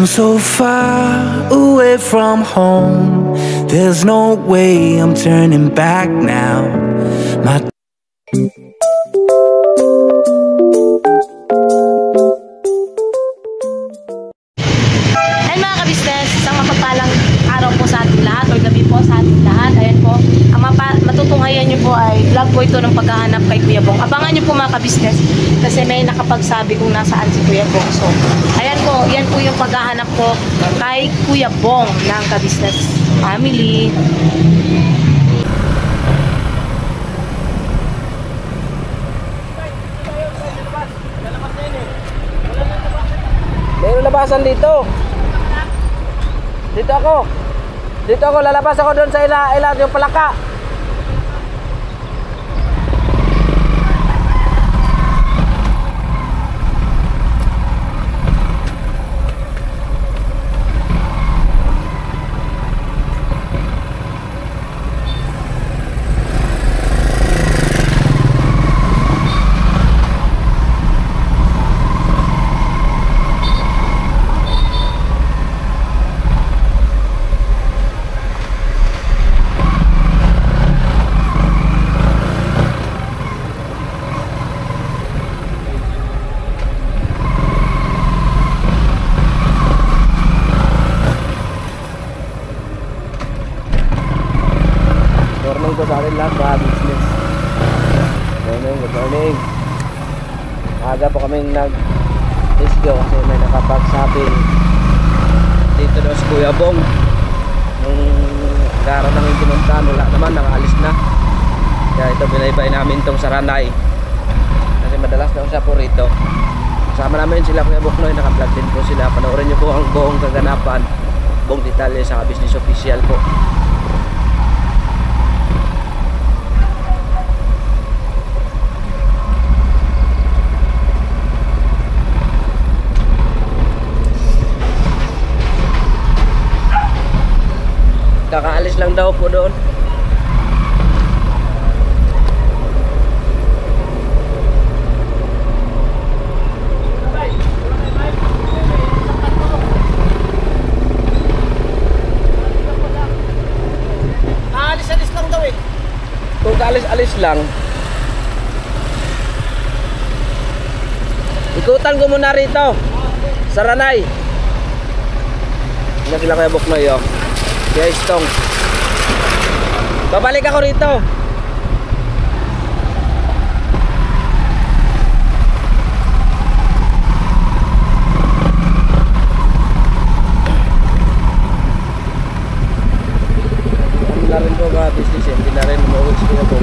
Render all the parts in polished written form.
I'm so far away from home. There's no way I'm turning back now. My Ayan mga kabisnes, isang mapagpalang araw po sa ating lahat o gabi po sa ating lahat. Ayan po, ang matutunghayan nyo po ay vlog po ito ng paghahanap kay Kuya Bong. Abangan nyo po mga kabisnes kasi may nakapagsabi kung nasaan si Kuya Bong. So, ayan po, yan po yung paghahanap ko kay Kuya Bong ng kabisnes family. Mayroong labasan dito. Dito ako, lalabas ako doon sa ila yung palaka. Morning po sa akin lahat mga business. Good morning. Aga po kaming nag-disco kasi may nakapagsabi dito daw si Kuya Bong. Nung gara namin pinuntahan, wala naman, nakaalis na. Kaya ito binaybay namin itong Saranay kasi madalas na siya po rito. Kasama namin sila Kuya Boknoy, naka-vlog din po sila. Panoorin nyo po ang buong kaganapan, buong detalye sa business official po. Kakaalis lang daw po doon. Alis-alis lang daw eh. Kung kaalis-alis lang, ikutan ko muna rito Saranay. Hindi sila Kuya Boknoy oh. Kaya Stong, babalik ako rito. Ano na rin po mga business, hindi na rin umuwi siya po.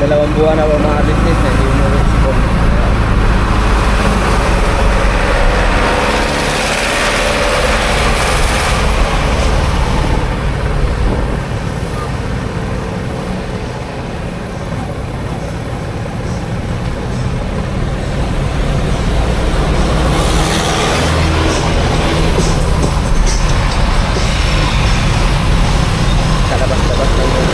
Dalawang buwan na mga business na hindi umuwi si Bong. Kalabas-labas lang yun.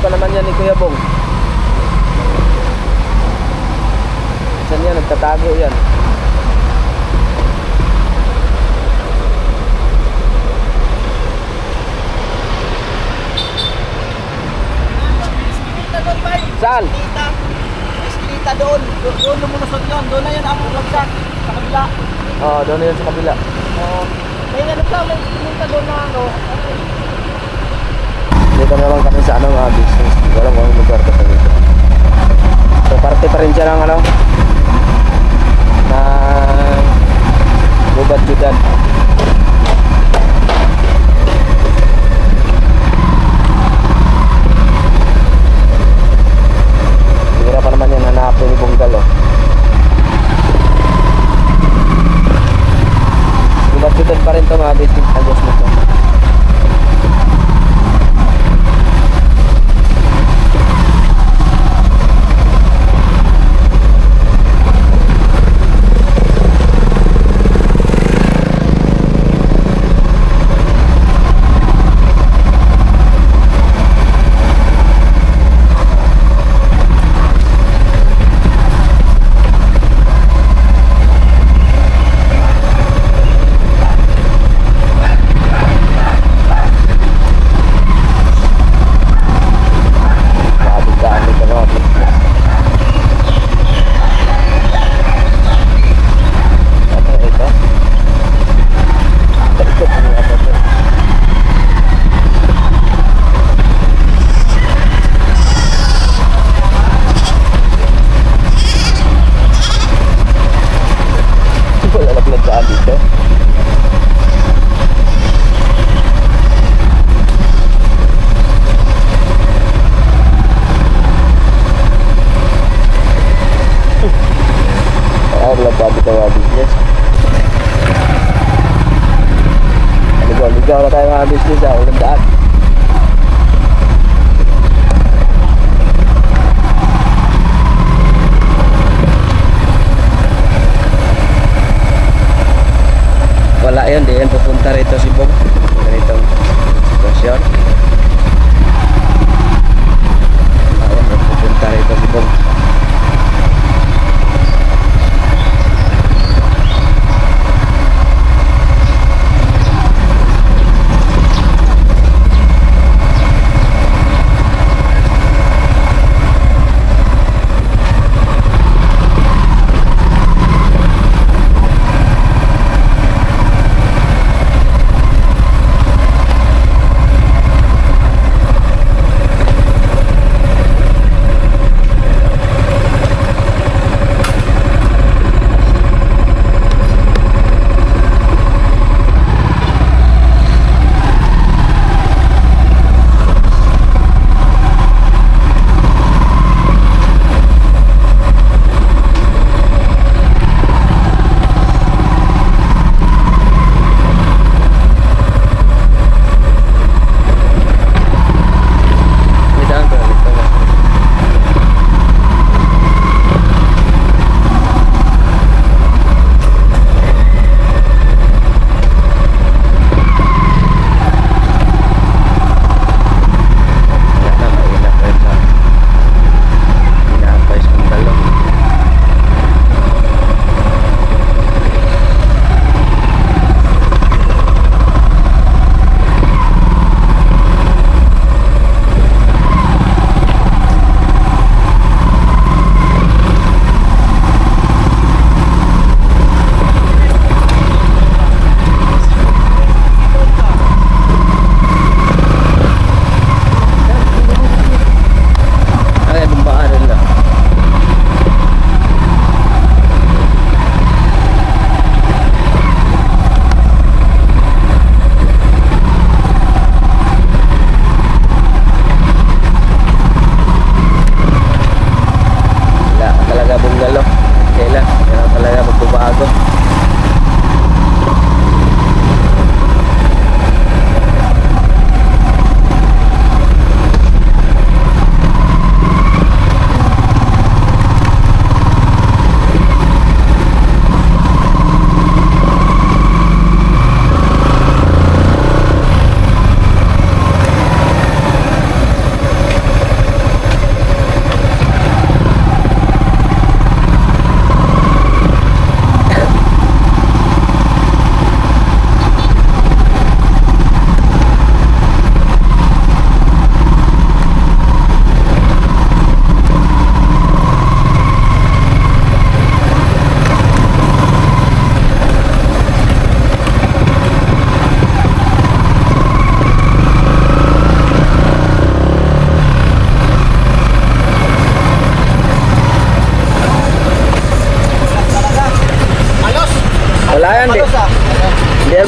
pa naman yan ni Kuya Bong. Saan yan? Nagtatago yan. Saan? Eskinita doon. Doon lumulusot yun. Doon na yun ang bagsak. Sa kabila. Oo, doon na yun sa kabila. May ano ka, may eskinita doon na ano. Dito naman kami sa anong business. Hindi ko alam kung anong lugar ko sa dito. So parte pa rin siya ng ano na Gubad-Judan. Sigura pa naman yan hanapin ni Bunggal oh. Gubad-Judan pa rin ito mga business na gusto nito. Ligaw na tayo mga business sa ulang daan. Wala yun, di yan pupunta rito si Bong. Ganitong sitwasyon. Ayun, pupunta rito si Bong.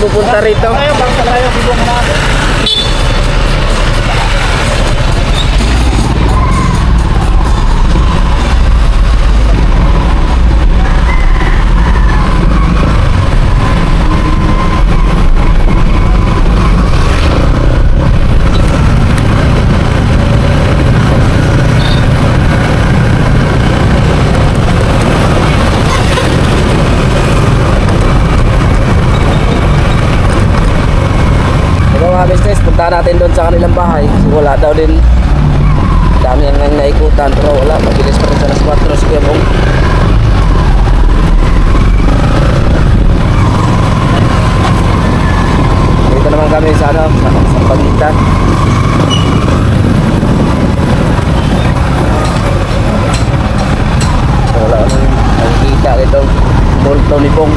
pupunta rito. Tayo, bang tayo, bibong natin. Mga business, punta natin doon sa kanilang bahay kasi wala daw din, dami ang naikutan pero wala, mabilis pa rin sa alas 4 si Kuya Bong. Dito naman kami sa ano, sa pagitan. Wala nang nakikita dito multo ni Bong.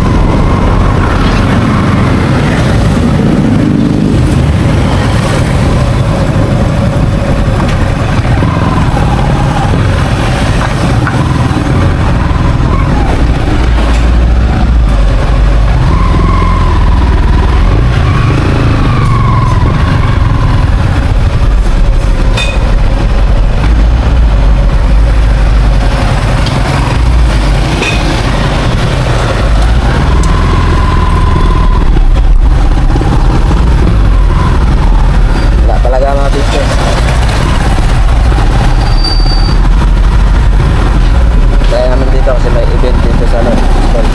Kasi may event dito sa stall.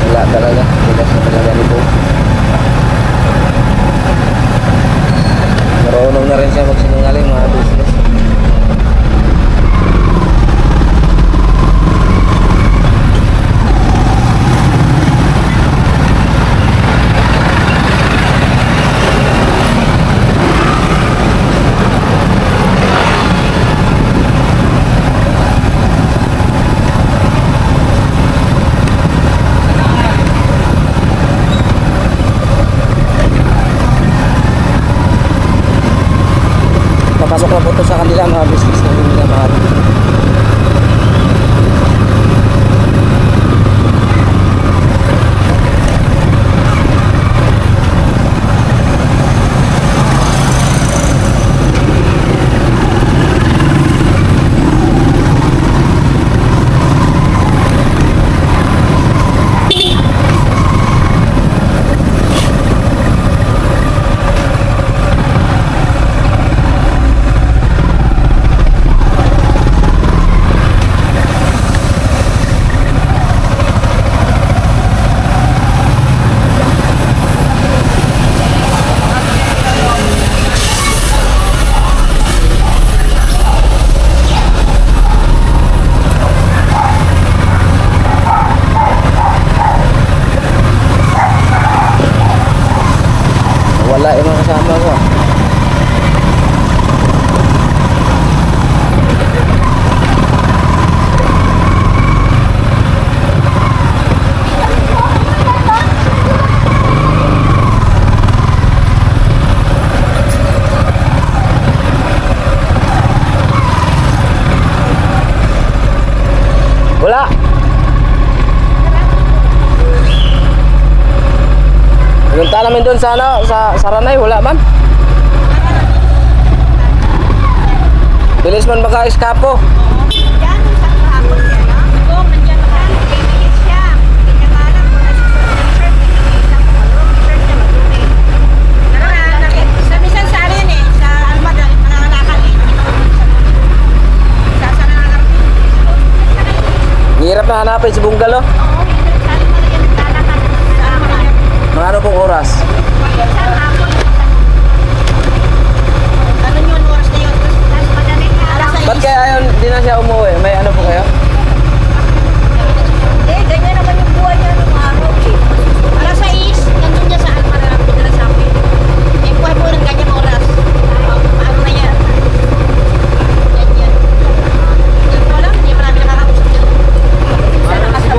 Wala talaga, bilas na talaga ni Bong. Marunong na rin siya magsinungaling mga business. Papasok na po ito sa kanila mga business na nila mga wala yung mga kasama ko. Wala. Punta namin doon sa ano, sa Saranay, wala man. Bilis man maka-eskapo. Yan, isang kahapon niya, no? Oo, nandiyan nakahapon. Kaya nahit siya. Pinakalam ko na si Sir. Isang kalong. Sir niya mag-uwi. Sa minsan sa rin eh. Sa Almada, manangalakal eh. Sa nangangarapin. Hirap na hanapin si Bunggalo. Oo, minsan sa Almada yan naglalakal. Sa Almada. Mga ano pong oras? Minsan hapon. Ano yun, oras na yun? Tapos madaling alas Ba't kaya ayaw, di na siya umuwi? May ano po kayo? ganyan naman yung buhay niya nung araw eh. Alas 6, nandun niya sa Almada ng Pidra sa akin. Yung buhay po ng ganyang oras. Paano na yan? Ganyan. Hindi ko alam, hindi marami nakakausap dyan. Sana kasi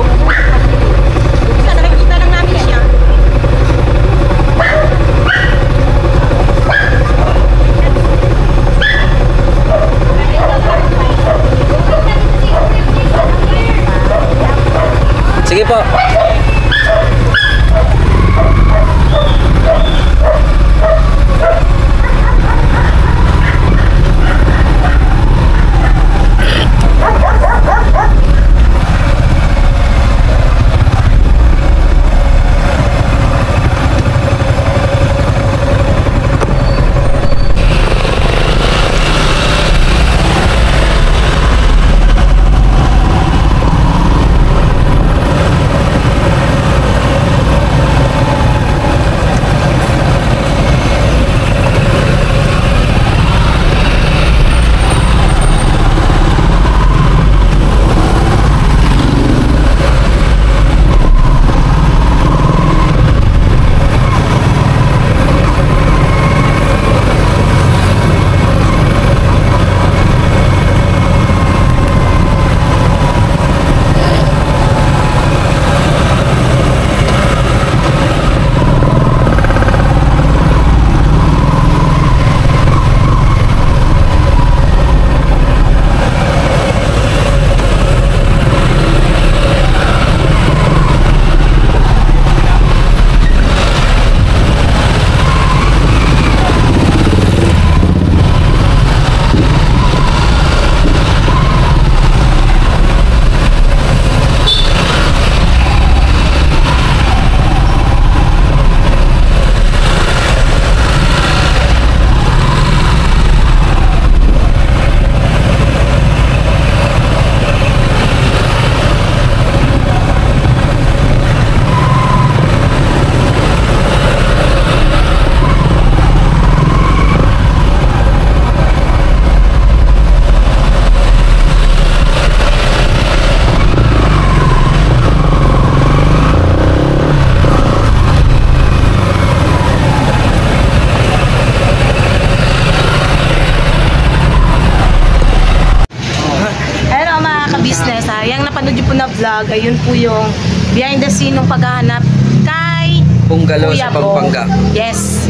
vlog. Ayun po yung behind the scene ng paghahanap kay Punggalo Kuya sa Bong. Pampanga. Yes.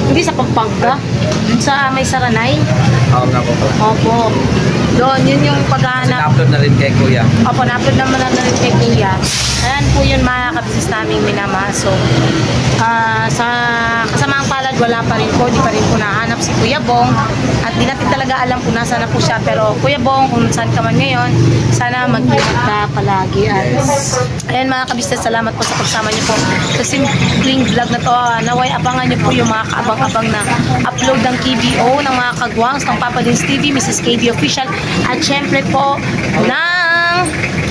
Hindi sa Pampanga. Dun sa may Saranay. Oo nga po. Opo. Doon, yun yung paghahanap. Na-upload na rin kay Kuya. Opo, na-upload naman na rin kay Kuya. Ayan po yun mga kabisnes naming minamahal. So, sa kasamaang palad, wala pa rin po. Di pa rin po nahanap si Kuya Bong. At di natin talaga alam kung nasa na po siya. Pero Kuya Bong, kung saan ka man ngayon, sana mag-ingat ka palagi. At ayan mga kabisnes, salamat po sa pagsama niyo po sa simpleng vlog na to. Naway abangan niyo po yung mga kaabang-abang na upload ng KBO, ng mga kagwangs, ng Papa Dins TV, Mrs. KB Official. At syempre po, ng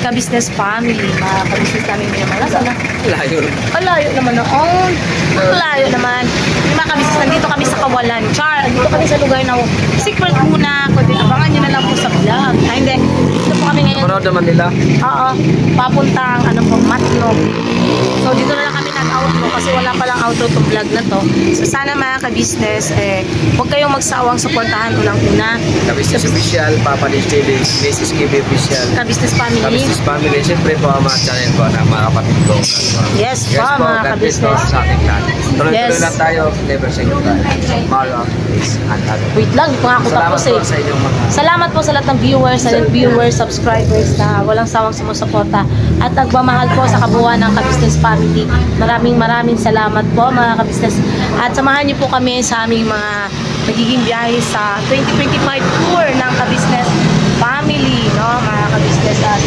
Kabisnes Family. Mga kabisnes namin minamahal. Sana? Layo. Layo naman noon. Layo naman. Yung mga kabisnes, nandito kami sa Kawalan. Char, dito kami sa lugar na secret muna. Kundi abangan nyo na lang po sa vlog. Ay, hindi. Dito po kami ngayon. Manood naman nila. Oo. Papuntang, Matnog. So, dito na lang kami nag-outro kasi wala palang outro tong vlog na to. So, sana mga kabisnes, huwag kayong magsawang suportahan unang-una. Kabisnes Official, Papa Dins TV, Mrs. KB Official. Kabisnes Family. Kabisnes Family. Siyempre po ang mga channel po na mga kapatid ko. Yes po, mga God bless po kabisnes. sa ating lahat. Tuloy-tuloy Yes. lang tayo. Never say goodbye. Mara, please, and other. Wait lang, hindi pa nga ako Salamat tapos po sa inyong mga... Salamat po sa lahat ng viewers, subscribers na walang sawang sumusuporta at nagmamahal po sa kabuuan ng Kabisnes Family. Maraming salamat po mga kabisnes. At samahan niyo po kami sa aming mga magiging biyahe sa 2025 tour ng Kabisnes Family, no, mga kabisnes. At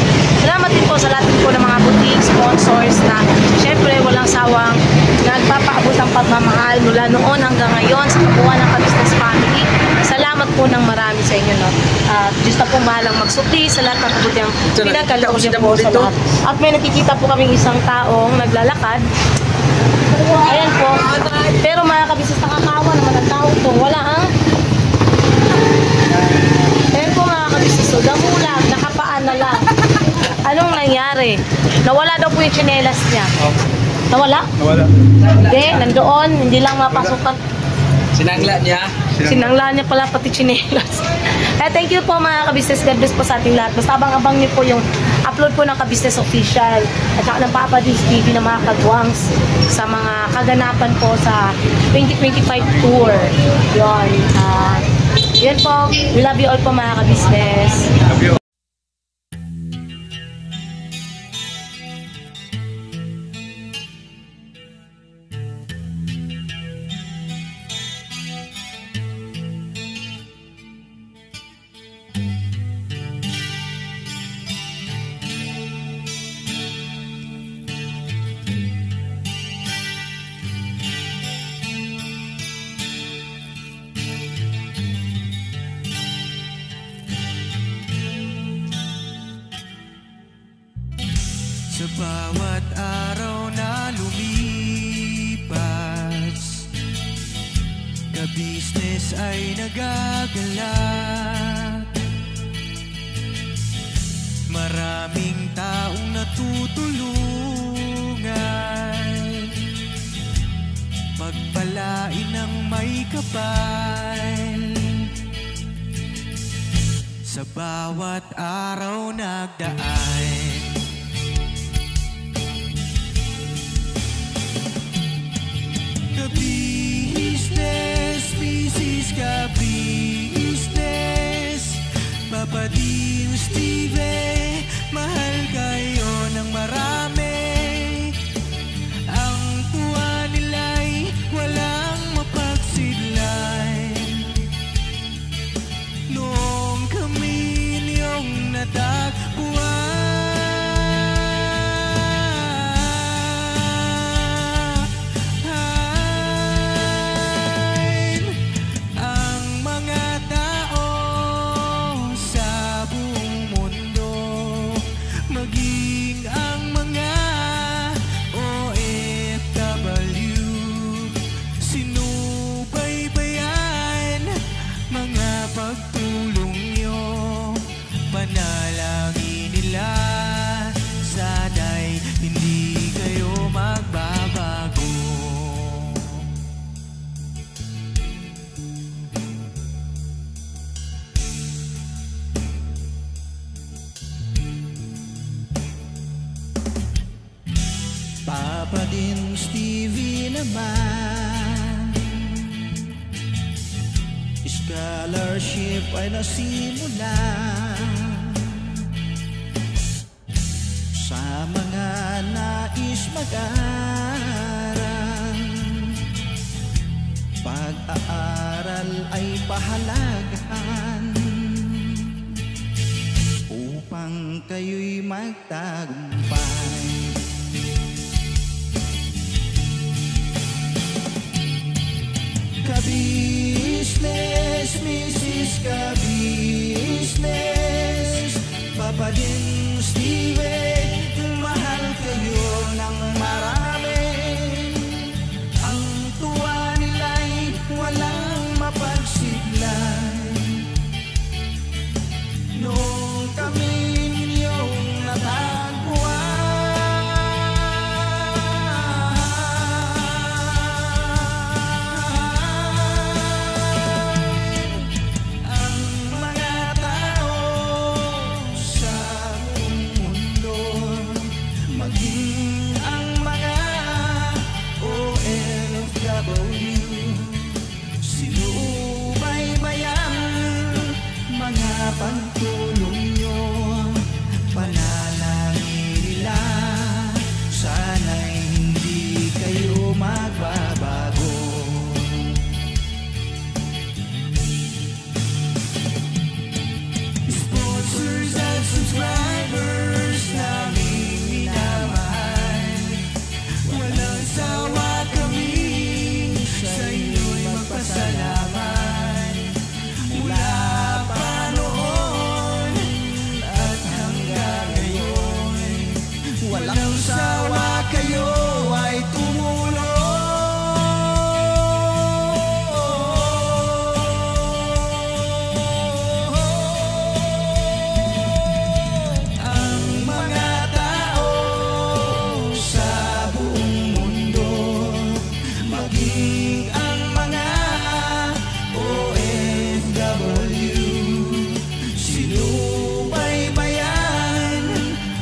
salamat din po sa lahat po ng mga boutique sponsors na syempre walang sawang nagpapaabot ang pagmamahal mula noon hanggang ngayon sa kabuuan ng Kabisnes Family. Salamat po ng marami sa inyo, no. At Diyos na pong bahalang magsukli sa lahat ng kabutihang pinagkaloob niyo po sa lahat. At may nakikita po kaming isang taong naglalakad. Ayan po. Pero mga kabisnes, nakakawa naman ang tao to. Wala ang ayan po mga kabisnes, so damulag, nakapaan na lang. Anong nangyari? Nawala daw po yung tsinelas niya. Nawala? Nawala. Hindi, nandoon. Hindi lang mapasukan. Sinangla niya. Sinangla niya pala pati tsinelas. Thank you po mga kabisnes. God bless po sa ating lahat. Basta abang-abang niyo po yung upload po ng Kabisnes Official at saka ng Papa Dins TV ng mga kagwangs sa mga kaganapan po sa 2025 tour. Yun. Yun po. We love you all po mga kabisnes. Sa bawat araw na lumipas, kabisnes ay nagagalak. Maraming taong natutulungan, pagpalain ng may kapal. Sa bawat araw nagdaan, Kabisnes, Mrs. Kabisnes, Papa Dins TV, mahal kayo ng marami. Ang tuwa nila'y walang mapagsidlay. Noong kami niyong natagpuan, naman. Scholarship ay nasimulan sa mga nais mag-aral. Pag-aaral ay pahalagahan upang kayo'y magtagumpay. Ka-business, Mrs. Ka-business, Papa din Steve, mahal kayo ng marami. Ang tuwa nila'y walang mapagsiglay. Nung kami ninyong natagpuan, pagtulong nyo, panalangin nila, sana'y hindi kayo magbabago. Sponsors at subscribers namin minamahal, walang sawa kami sa inyo'y magpasalamat. Walang sawa kayo ay tumulong. Ang mga tao sa buong mundo, maging ang mga OFW, sinubaybayan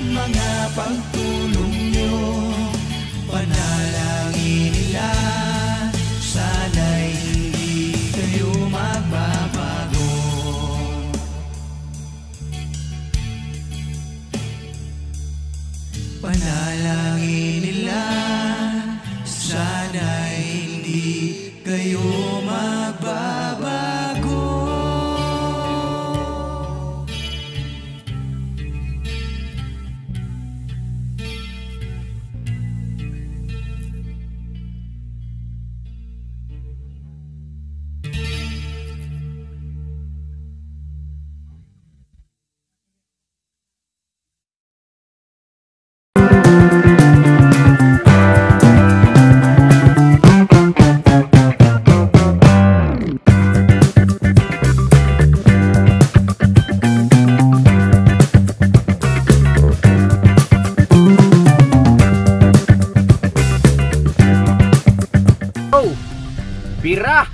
mga pagtulong nyo, panalangin nila, sana'y hindi kayo magbabago. Panalangin nila, sana'y hindi kayo magbabago. Bira!